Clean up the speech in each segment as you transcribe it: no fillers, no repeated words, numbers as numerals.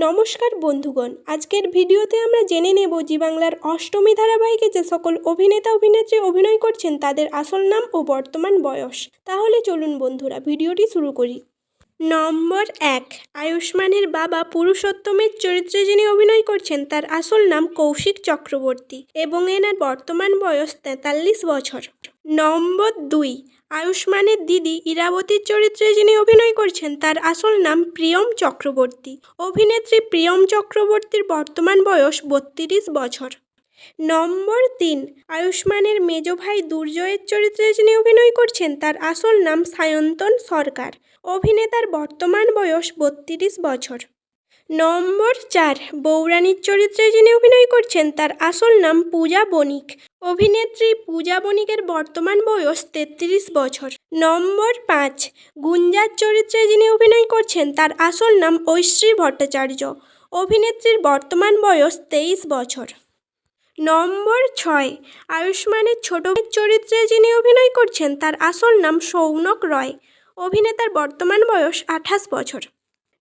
নমস্কার বন্ধুগণ, আজকের ভিডিওতে আমরা জেনে নেব জি বাংলার অষ্টমী ধারাবাহিকে যে সকল অভিনেতা অভিনেত্রী অভিনয় করছেন তাদের আসল নাম ও বর্তমান বয়স। তাহলে চলুন বন্ধুরা ভিডিওটি শুরু করি। নম্বর 1, আয়ুষ্মানের বাবা পুরুষোত্তমের চরিত্রে যিনি অভিনয় করছেন তার আসল নাম কৌশিক চক্রবর্তী এবং এনার বর্তমান বয়স 43 বছর। নম্বর 2, আয়ুষ্মানের দিদি ইরাবতীর চরিত্রে যিনি অভিনয় করছেন তার আসল নাম প্রিয়ম চক্রবর্তী। অভিনেত্রী প্রিয়ম চক্রবর্তীর বর্তমান বয়স 32 বছর। নম্বর 3, আয়ুষ্মানের মেজ ভাই দুর্জয়ের চরিত্রে যিনি অভিনয় করছেন তার আসল নাম সায়ন্তন সরকার। অভিনেতার বর্তমান বয়স 32 বছর। নম্বর 4, বৌরানীর চরিত্রে যিনি অভিনয় করছেন তার আসল নাম পূজা বণিক। অভিনেত্রী পূজা বণিকের বর্তমান বয়স 33 বছর। নম্বর 5, গুঞ্জার চরিত্রে যিনি অভিনয় করছেন তার আসল নাম ঐশ্রী ভট্টাচার্য। অভিনেত্রীর বর্তমান বয়স 23 বছর। নম্বর 6, আয়ুষ্মানের ছোট চরিত্রে যিনি অভিনয় করছেন তার আসল নাম সৌনক রয়। অভিনেতার বর্তমান বয়স 28 বছর।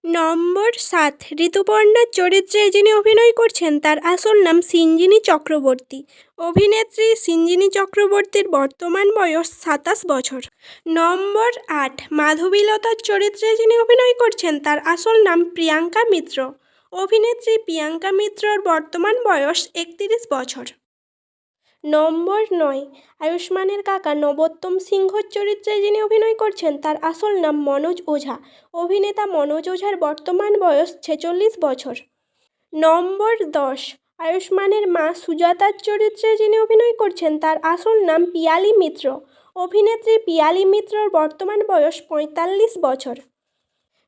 নম্বর 7, ঋতুপর্ণার চরিত্রে যিনি অভিনয় করছেন তার আসল নাম সিঞ্জিনী চক্রবর্তী। অভিনেত্রী সিঞ্জিনী চক্রবর্তীর বর্তমান বয়স 27 বছর। নম্বর 8, মাধবীলতার চরিত্রে যিনি অভিনয় করছেন তার আসল নাম প্রিয়াঙ্কা মিত্র। অভিনেত্রী প্রিয়াঙ্কা মিত্রর বর্তমান বয়স 31 বছর। নম্বর 9, আয়ুষ্মানের কাকা নবোত্তম সিংহর চরিত্রে যিনি অভিনয় করছেন তার আসল নাম মনোজ ওঝা। অভিনেতা মনোজ ওঝার বর্তমান বয়স 46 বছর। নম্বর 10, আয়ুষ্মানের মা সুজাতার চরিত্রে যিনি অভিনয় করছেন তার আসল নাম পিয়ালি মিত্র। অভিনেত্রী পিয়ালি মিত্রর বর্তমান বয়স 45 বছর।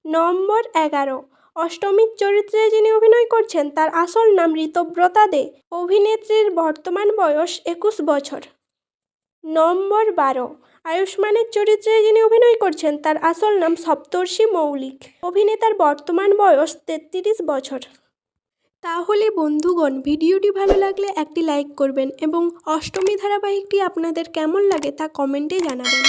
নম্বর 11, অষ্টমীর চরিত্রে যিনি অভিনয় করছেন তার আসল নাম ঋতব্রতা দে। অভিনেত্রীর বর্তমান বয়স 21 বছর। নম্বর 12, আয়ুষ্মানের চরিত্রে যিনি অভিনয় করছেন তার আসল নাম সপ্তর্ষি মৌলিক। অভিনেতার বর্তমান বয়স 33 বছর। তাহলে বন্ধুগণ, ভিডিওটি ভালো লাগলে একটি লাইক করবেন এবং অষ্টমী ধারাবাহিকটি আপনাদের কেমন লাগে তা কমেন্টে জানাবেন।